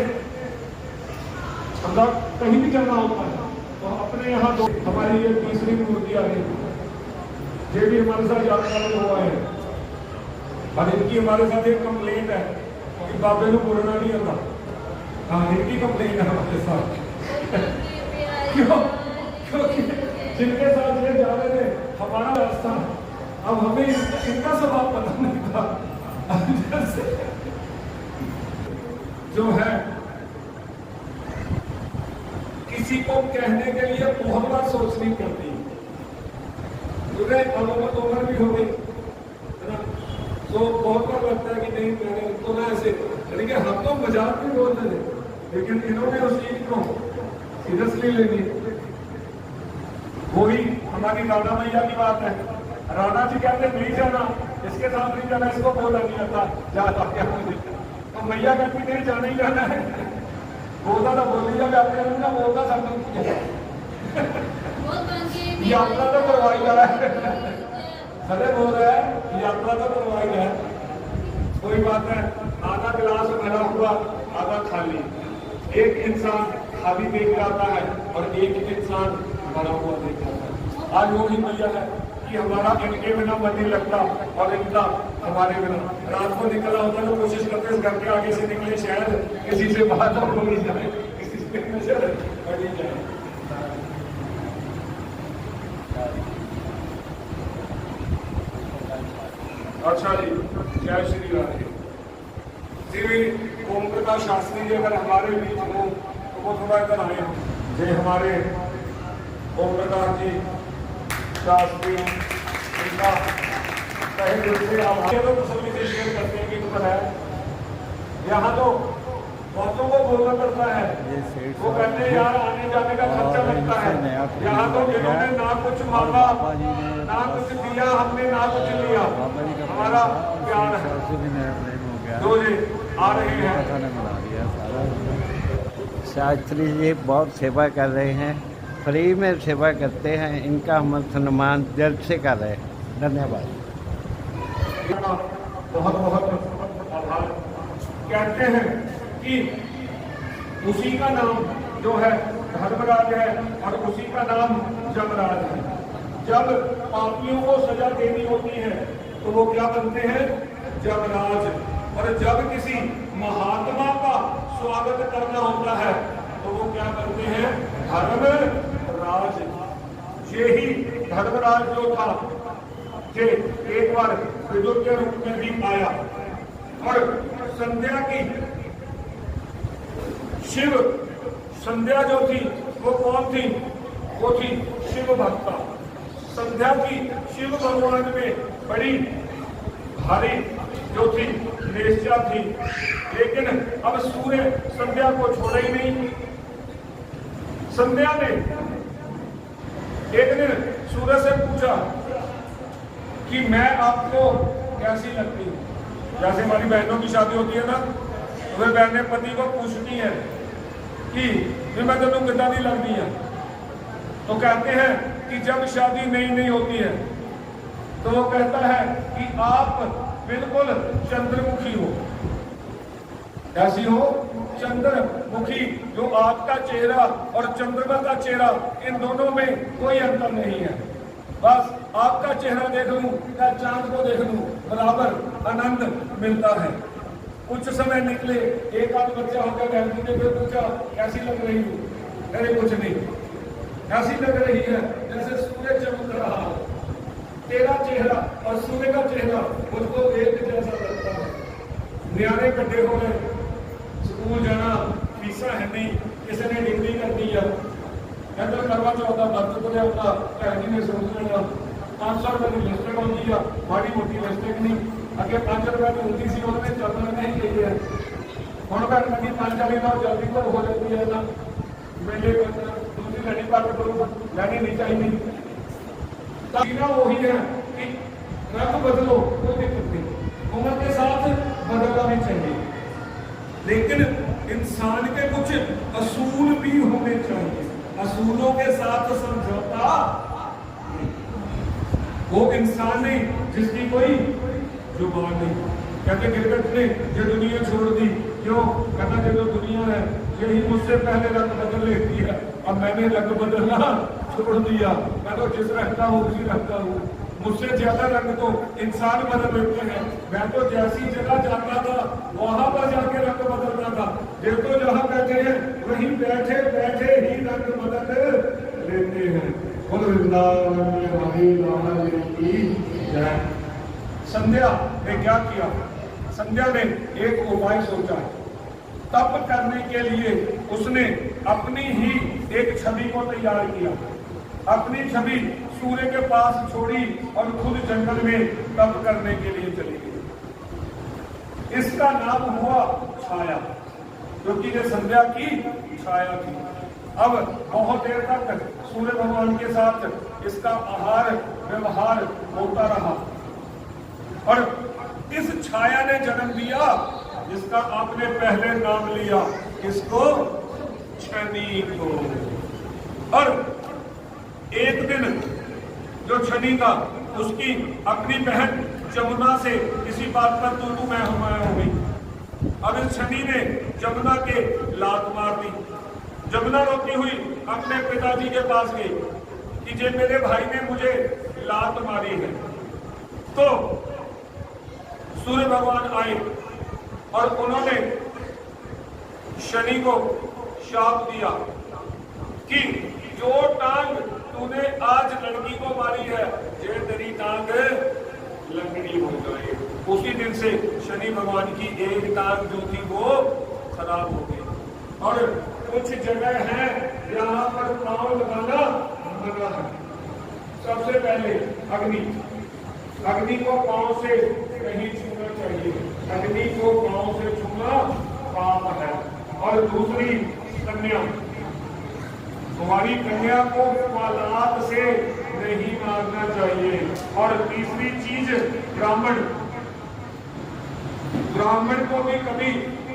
अंदर कहीं भी जाना होता है तो अपने यहाँ दो, हमारी ये तीसरी मूर्ति आ रही, ये भी हमारे साथ यात्रा में हुआ है। और इनकी हमारे साथ एक कंप्लेंट है कि बाबे को बोलना नहीं आता। हाँ, इनकी कंप्लेंट है हमारे साथ। क्यों? क्योंकि जिनके साथ ये जा रहे थे हमारा रास्ता, अब हमें इनका स्वभाव पता नहीं था। जो है किसी को कहने के लिए बहुत बार सोचनी पड़ती है। उम्र भी हो गई तो बहुत बार लगता है कि नहीं मैंने तो ना ऐसे, लेकिन हम तो मजाक भी बोलते थे, लेकिन इन्होंने उस चीज को सीरियसली लेनी। वही हमारी राणा मैया की बात है। राणा जी कहते नहीं जाना, इसके साथ नहीं जाना, इसको बोला नहीं आता जाता क्या, तो मैया कहती नहीं जाना ही जाना है। बोलता था बोली जब अपने ना बोलता सब यात्रा तो करवाई जा रहा है, सदे बोल रहा है यात्रा तो करवाई है। कोई बात है, आधा गिलास भरा हुआ आधा खाली, एक इंसान खाली देख जाता है और एक इंसान भरा हुआ देख जाता है। आज वो ही मैया है कि हमारा इनके बिना मन नहीं लगता और इनका हमारे बिना। रात को निकला होता तो कोशिश करते घर के आगे से निकले, शायद किसी से बात हो नहीं जाए, किसी से नजर पड़ी जाए। अच्छा जी, जय श्री राधे। श्री ओम प्रकाश शास्त्री जी अगर हमारे बीच हो तो वो थोड़ा इधर आए हम। जय हमारे ओम प्रकाश जी शास्त्री, इनका कहे दिल से आभार। तो तसल्ली से शेयर करते हैं कि ऊपर है, यहाँ तो बहुतों को बोलना पड़ता है, वो कहते हैं यार आने जाने का खर्चा लगता है। यहाँ तो जिन्होंने ना कुछ मांगा ना कुछ दिया, हमने ना कुछ लिया, हमारा प्यार है। दो जी आ रहे हैं। शास्त्री जी बहुत सेवा कर रहे हैं, फ्री में सेवा करते हैं, इनका हम सम्मान दिल से कर रहे हैं। धन्यवाद। बहुत बहुत आभार। कहते हैं कि उसी का नाम जो है धर्मराज है और उसी का नाम जमराज है। जब पापियों को सजा देनी होती है तो वो क्या बनते हैं? जमराज। और जब किसी महात्मा का स्वागत करना होता है तो वो क्या बनते हैं? धर्मराज। यही धर्मराज जो था के एक बार विद्युत के रूप में भी आया। और संध्या की शिव संध्या जो थी वो कौन थी? वो थी शिव भक्ता। संध्या की शिव भगवान में बड़ी भारी जो थी निष्ठा थी। लेकिन अब सूर्य संध्या को छोड़ा ही नहीं। संध्या ने एक दिन सूर्य से पूछा कि मैं आपको कैसी लगती हूँ। जैसे हमारी बहनों की शादी होती है ना, तो वे बहनें पति को पूछती हैं कि मैं तेनों कितना नहीं लगती है। तो कहते हैं कि जब शादी नई होती है तो वो कहता है कि आप बिल्कुल चंद्रमुखी हो। कैसी हो? चंद्रमुखी। जो आपका चेहरा और चंद्रमा का चेहरा, इन दोनों में कोई अंतर नहीं है। बस आपका चेहरा देख लूं या चांद को देख लूं, बराबर आनंद मिलता है। कुछ समय निकले, एक आध बच्चा होकर बहन ने फिर पूछा कैसी लग रही हूँ? अरे कुछ नहीं, ऐसी लग रही है जैसे सूर्य चमक रहा हो। तेरा चेहरा और सूर्य का चेहरा मुझको एक जैसा लगता है। न्यारे इकट्ठे हो गए, स्कूल जाना, फीसा है नहीं, किसी ने डिग्री कर दी है, कहते करवा चौथा भक्त को लिया भैन जी ने समझ लेना 500 रुपए की लिस्टेड होती है, माड़ी मोटी लिस्टेड नहीं। अगे 5 रुपए की होती सी, उन्होंने चलना नहीं गई है। हम भैन लगी 540 और जल्दी तो हो जाती है ना, मेले दूसरी लड़ी बात करूँ लड़ी नहीं चाहिए। जीना वही है कि रंग बदलो, कोई दिक्कत नहीं, उम्र के साथ बदलना भी चाहिए। लेकिन इंसान के कुछ असूल भी होने चाहिए। असूलों के साथ समझौता वो इंसान नहीं जिसकी कोई जुबान नहीं। कहते गिरगट ने ये दुनिया छोड़ दी, क्यों? कहता ये जो दुनिया है यही मुझसे पहले रंग बदल लेती है, अब मैंने रंग बदलना छोड़ दिया। मैं तो जिस रंग का हूँ उसी रंग का हूँ। मुझसे ज्यादा रंग तो इंसान बदल लेते हैं। मैं तो जैसी जगह जाता था वहां पर जाके रंग बदलता था। ये तो जहाँ बैठे हैं वहीं बैठे बैठे ही रंग बदल लेते हैं। बोल वृंदावन में हमारी लाल की जय। संध्या ने क्या किया? संध्या ने एक उपाय सोचा। तप करने के लिए उसने अपनी ही एक छवि को तैयार किया। अपनी छवि सूर्य के पास छोड़ी और खुद जंगल में तप करने के लिए चली गई। इसका नाम हुआ छाया, क्योंकि ये संध्या की छाया थी। अब बहुत देर तक सूर्य भगवान के साथ इसका आहार व्यवहार होता रहा और इस छाया ने जन्म दिया जिसका आपने पहले नाम लिया, इसको शनि को। और एक दिन जो शनि था उसकी अपनी बहन जमुना से किसी बात पर तू मैं हो गई। अब इस शनि ने जमुना के लात मार दी। जमुना रोती हुई अपने पिताजी के पास गई कि जे मेरे भाई ने मुझे लात मारी है। तो सूर्य भगवान आए और उन्होंने शनि को शाप दिया कि जो टांग तूने आज लड़की को मारी है, ये तेरी टांग लंगड़ी हो जाए। उसी दिन से शनि भगवान की एक टांग जो थी वो खराब हो गई। और कुछ जगह है यहाँ पर पांव लगाना मना है। सबसे पहले अग्नि को पांव से नहीं छूना चाहिए। अग्नि को पांव से छूना पाप है। और दूसरी कन्या, तुम्हारी कन्या को औलाद से नहीं मारना चाहिए। और तीसरी चीज ब्राह्मण को भी कभी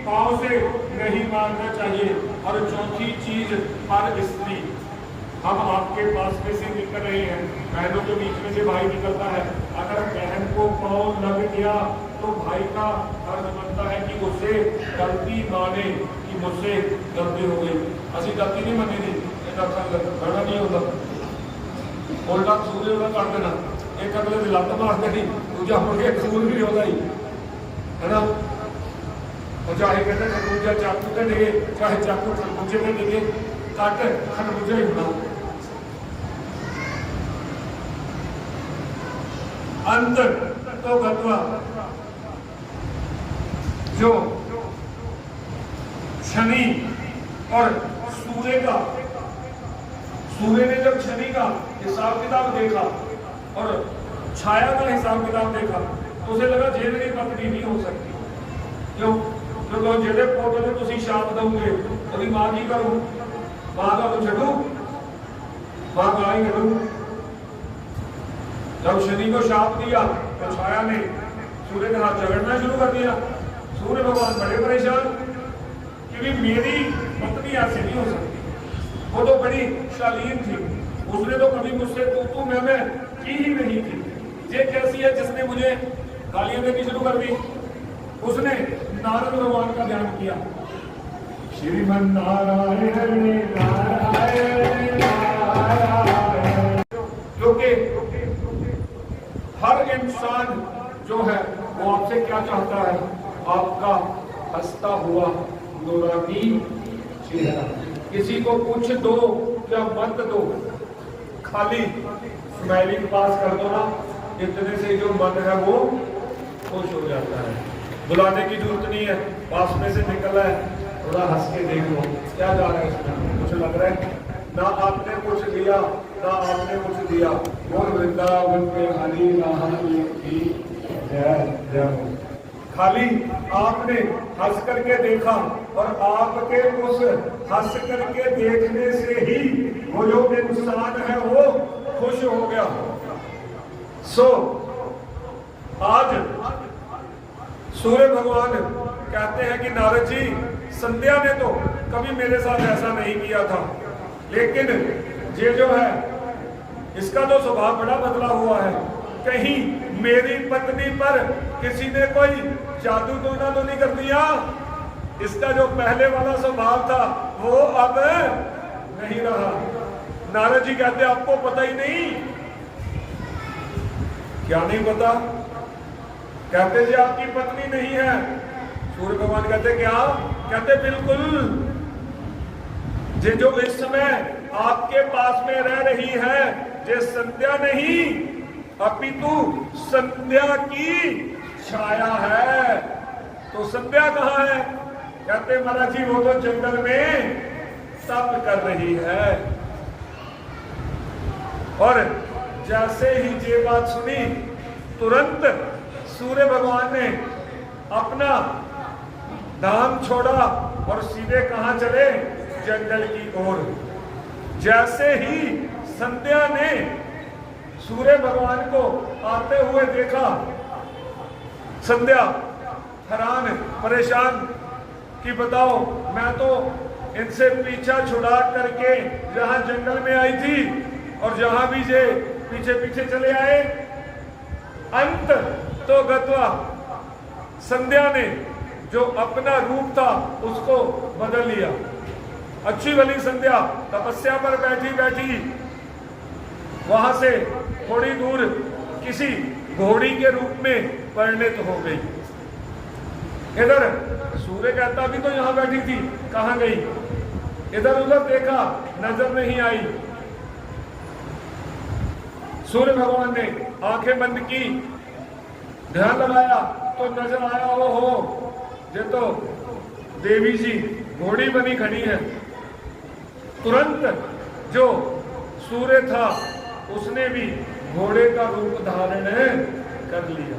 पांव से नहीं मारना चाहिए। और चौथी चीज हर स्त्री, हम आपके पास में से निकल रहे हैं, बहनों के बीच में से भाई निकलता है, अगर बहन को पांव लग गया तो भाई का फर्ज बनता है कि उसे गलती माने कि मुझसे गलती हो गई। असि गलती नहीं मनी गड़ा नहीं होता, उल्टा सूर्य का कर देना, एक अगले की लत मार देनी, दूजा मुड़ के कसूर भी होता ही है ना। और चाहे कहते खरबूजा चाकू से डिगे, चाहे चाकू खरबूजे में डिगे, कट खरबूजा ही होना। अंत तो गत्वा, जो शनि और सूर्य का, सूर्य ने जब शनि का हिसाब किताब देखा और छाया का हिसाब किताब देखा तो उसे लगा जे मेरी पत्नी नहीं हो सकती। क्यों? क्योंकि जेड़े पोते ने तुसी शाप दोगे तो मां की करूं, मां का तो छड़ू, मां का ही करूं। जब शनि को शाप दिया तो छाया ने सूर्य के हाथ झगड़ना शुरू कर दिया। सूर्य भगवान बड़े परेशान कि मेरी पत्नी ऐसे नहीं हो सकती, वो तो बड़ी शालीन थी, उसने तो कभी मुझसे तू मैं की ही नहीं थी। ये कैसी है जिसने मुझे गालियां देनी शुरू कर दी। उसने नारद भगवान का ध्यान किया, श्रीमन नारायण नारायण नारायण। क्योंकि हर इंसान जो है वो आपसे क्या चाहता है? आपका हंसता हुआ नूरानी चेहरा। किसी को कुछ दो या मत दो, खाली स्माइलिंग पास कर दो ना, इतने से जो मन है वो खुश हो जाता है। बुलाने की जरूरत नहीं है, पास में से निकला है, थोड़ा हंस के देख लो क्या जा रहा है इसमें, कुछ लग रहा है ना आपने कुछ लिया ना आपने कुछ दिया। और वृंदावन के हरि की जय जय हो। खाली आपने हंस करके देखा और आपके उस हंस करके देखने से ही वो जो इंसान है वो खुश हो गया। सो आज सूर्य भगवान कहते हैं कि नारद जी, संध्या ने तो कभी मेरे साथ ऐसा नहीं किया था, लेकिन ये जो है इसका तो स्वभाव बड़ा बदला हुआ है। कहीं मेरी पत्नी पर किसी ने कोई जादू टोना तो नहीं कर दिया? इसका जो पहले वाला स्वभाव था वो अब नहीं रहा। नारद जी कहते आपको पता ही नहीं। क्या नहीं पता? कहते जी आपकी पत्नी नहीं है। सूर्य भगवान कहते क्या? कहते बिल्कुल, जे जो इस समय आपके पास में रह रही है जे संध्या नहीं अपितु संध्या की छाया है। तो संध्या कहाँ है? कहते महाराज जी वो तो जंगल में तप कर रही है। और जैसे ही ये बात सुनी तुरंत सूर्य भगवान ने अपना धाम छोड़ा और सीधे कहां चले? जंगल की ओर। जैसे ही संध्या ने सूर्य भगवान को आते हुए देखा, संध्या हैरान परेशान कि बताओ मैं तो इनसे पीछा छुड़ा करके जहां जंगल में आई थी और जहां भी ये पीछे पीछे चले आए। अंत तो गत्वा, संध्या ने जो अपना रूप था उसको बदल लिया। अच्छी भली संध्या तपस्या पर बैठी बैठी वहां से थोड़ी दूर किसी घोड़ी के रूप में परिणित हो गई। इधर सूर्य कहता अभी तो यहां बैठी थी, कहां गई? इधर उधर देखा, नजर नहीं आई। सूर्य भगवान ने आंखें बंद की, ध्यान लगाया तो नजर आया हो ये तो देवी जी घोड़ी बनी खड़ी है। तुरंत जो सूर्य था उसने भी घोड़े का रूप धारण कर लिया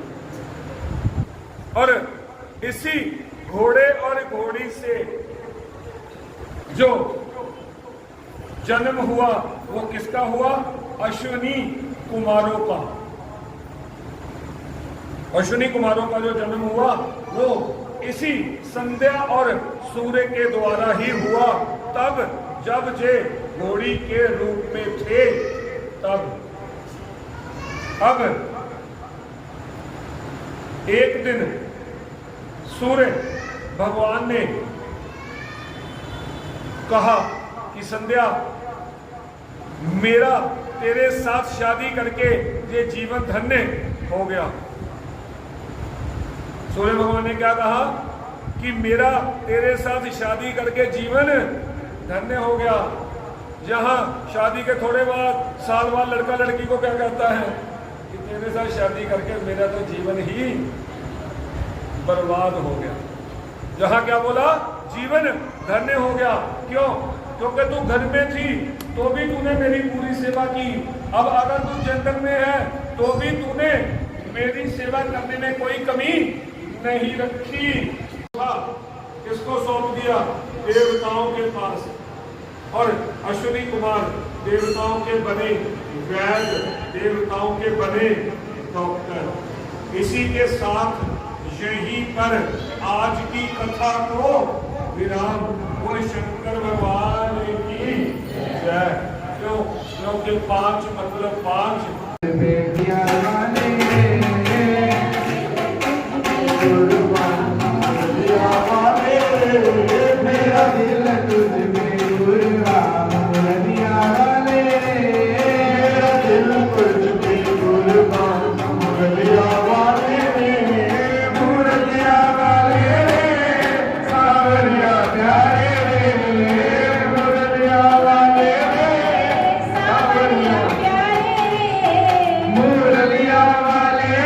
और इसी घोड़े और घोड़ी से जो जन्म हुआ वो किसका हुआ? अश्विनी कुमारों का। अश्विनी कुमारों का जो जन्म हुआ वो इसी संध्या और सूर्य के द्वारा ही हुआ। तब जब जे घोड़ी के रूप में थे तब। अब एक दिन सूर्य भगवान ने कहा कि संध्या मेरा तेरे साथ शादी करके ये जीवन धन्य हो गया। सूर्य भगवान ने क्या कहा कि मेरा तेरे साथ शादी करके जीवन धन्य हो गया। जहां शादी के थोड़े बाद साल बाद लड़का लड़की को क्या कहता है? कि तेरे साथ शादी करके मेरा तो जीवन ही बर्बाद हो गया। जहां क्या बोला, जीवन धन्य हो गया। क्यों? क्योंकि तू घर में थी तो भी तूने मेरी पूरी सेवा की। अब अगर तू जंगल में है तो भी तूने मेरी सेवा करने में कोई कमी नहीं रखी। किसको सौंप दिया? देवताओं के पास। और अश्विनी कुमार देवताओं के बने वैद, देवताओं के बने डॉक्टर। इसी के साथ यहीं पर आज की कथा को विराम। बोल शंकर भगवान की जय। क्यों? क्योंकि 5 मतलब 5 बेटियां वाले मेरा दिल तुझ में कुर्बान, मुरलिया वाले मेरा दिल तुझ में कुर्बान, मुरलिया वाले मुरलिया वाले सावरिया प्यारे मुरलिया वाले सावरिया मुरलिया वाले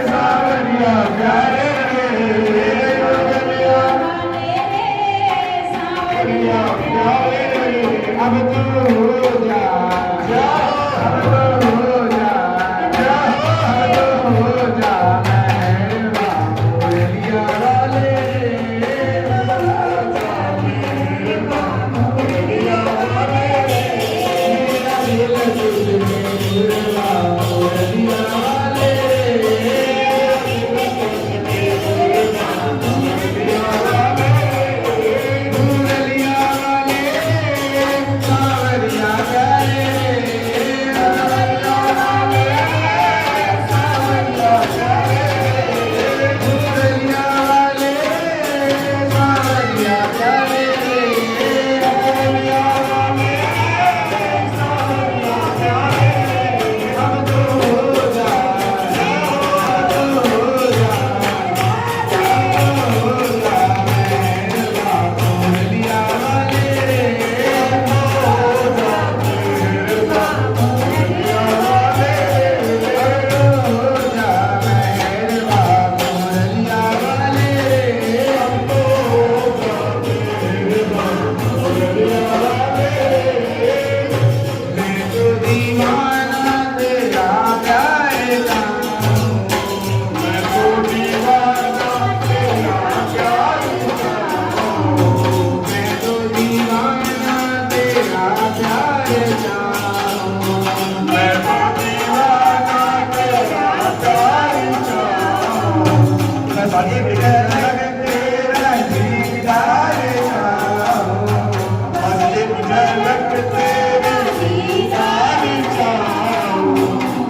सावरिया प्यारे अब तू हो जा, अब तू हो जा, अब तू हो जा मेहरबान, मुरलिया वाले मुरलिया वाले मेरा दिल तुझ में कुर्बान, मुरलिया वाले मुरलिया वाले सावरिया प्यारे सावरिया प्यारे मुरलिया वाले सावरिया प्यारे मुरलिया वाले सावरिया प्यारे अब तो हो जा, अब तो हो जा, अब तो हो जा मेहरबान,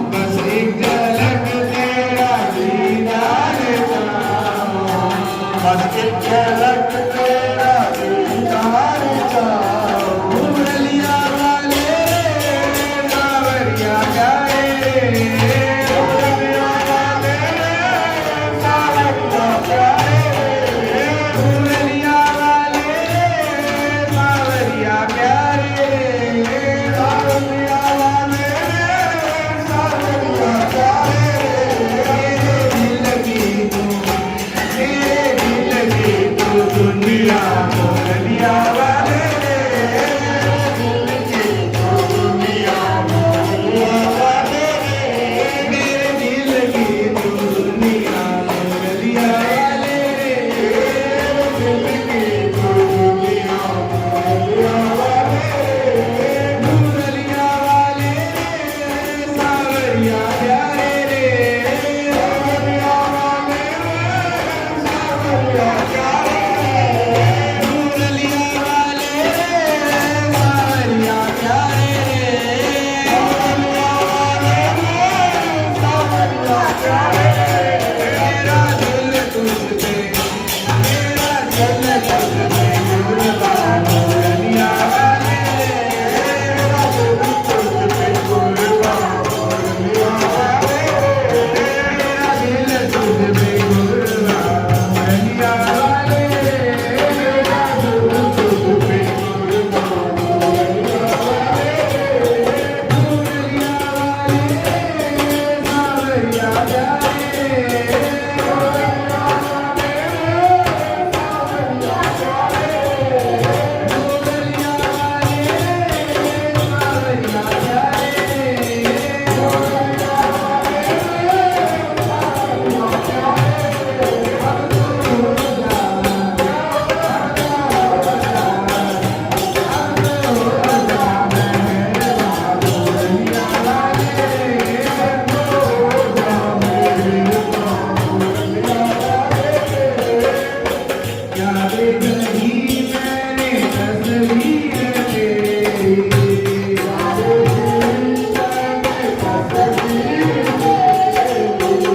मुरलिया वाले मुरलिया वाले सावरिया प्यारे मुरलिया वाले सावरिया प्यारे मुरलिया वाले सावरिया प्यारे सावरिया वाले सावरिया प्यारे दिल की तू दुनिया मुरलिया वाले दुनिया मुरलिया वाले मेरे दिल की तू दुनिया मुरलिया वाले दिल की तू दुनिया मुरलिया वाले मुरलिया वाले सावरिया प्यारे सावरिया वाले सावरिया प्यारे मुरलिया वाले बनी मैंने तस्वीर तेरी जावे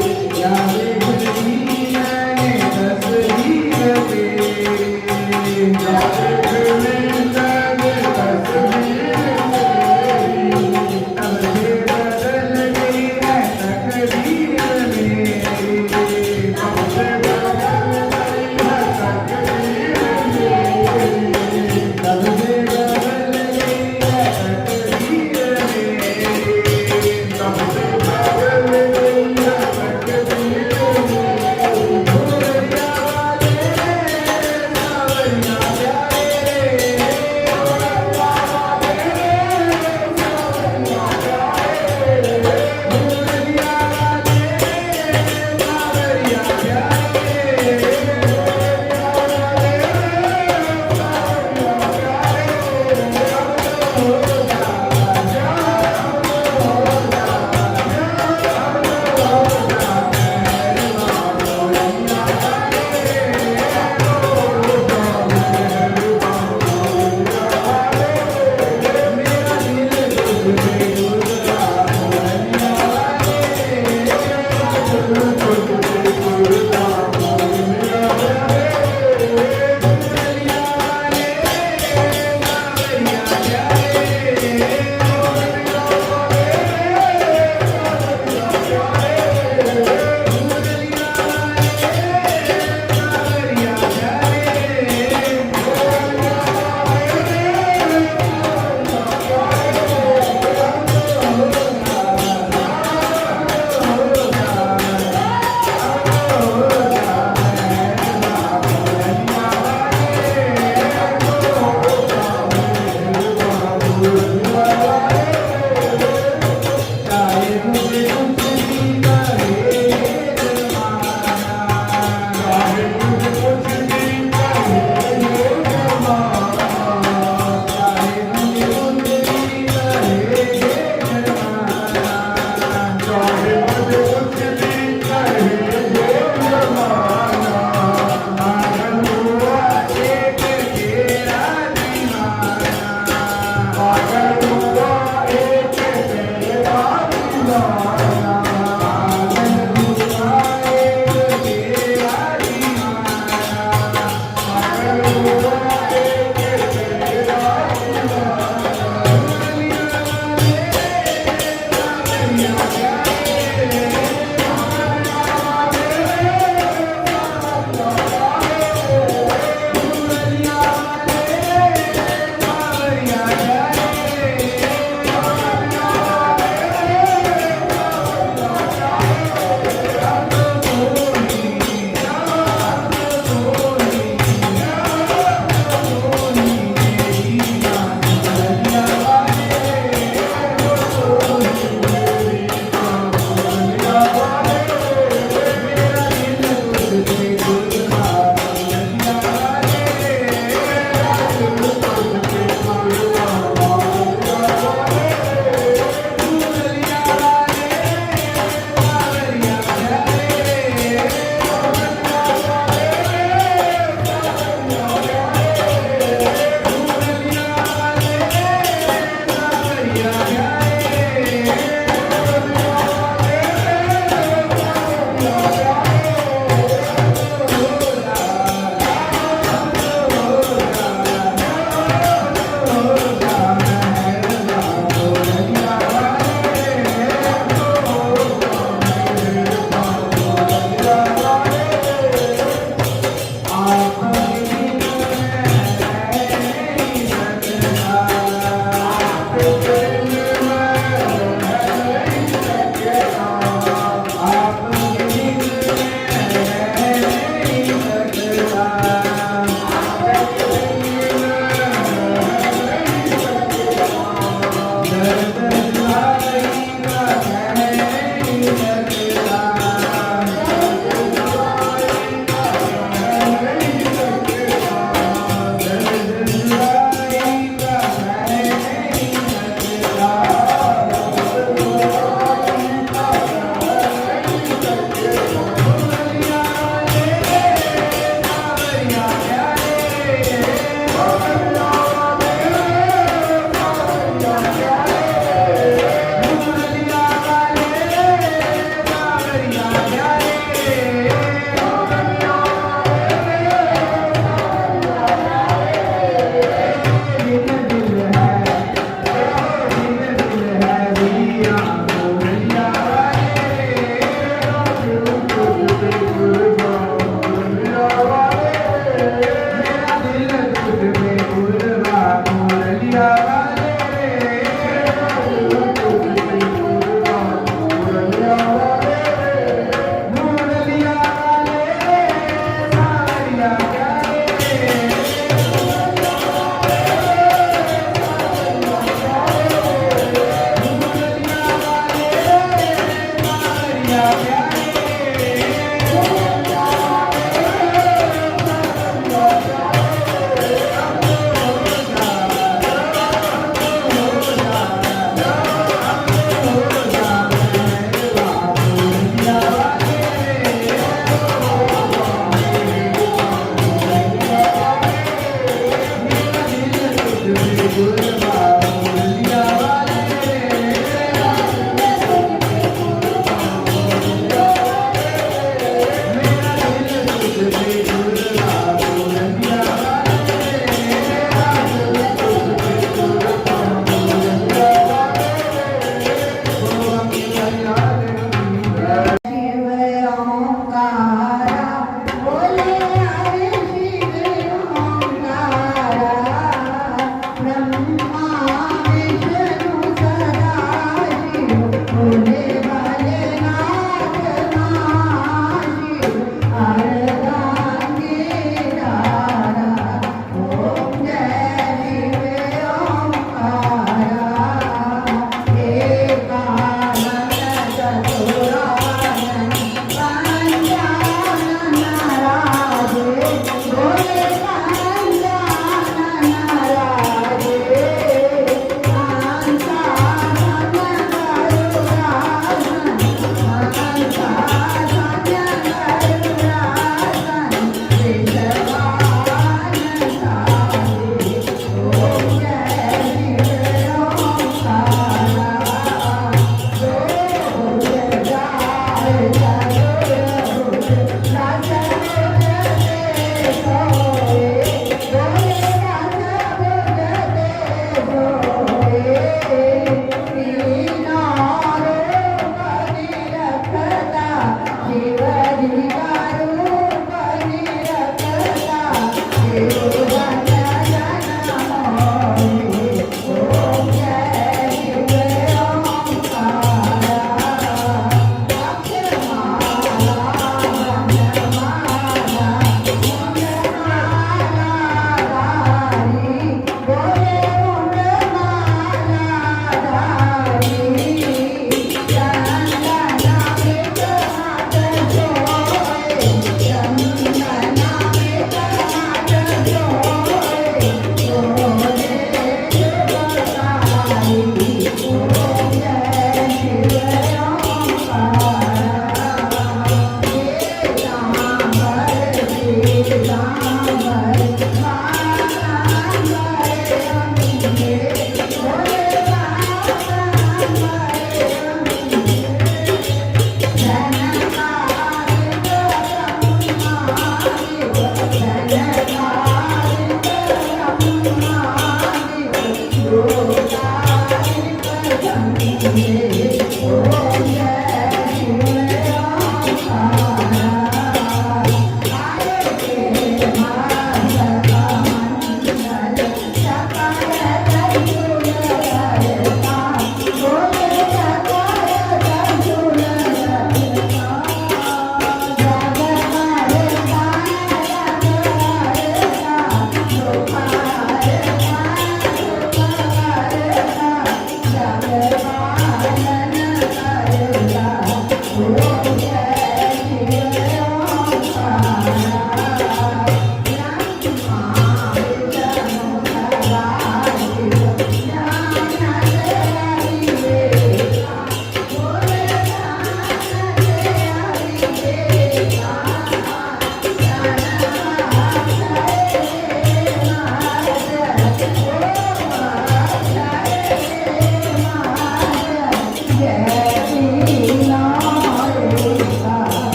बनी मैंने तस्वीर तेरी जावे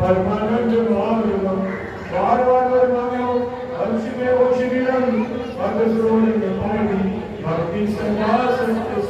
परमानंद मार्ग बार बार मानो हंस में वो श्रीरंग पद श्रोण पानी भक्ति संगा सत्य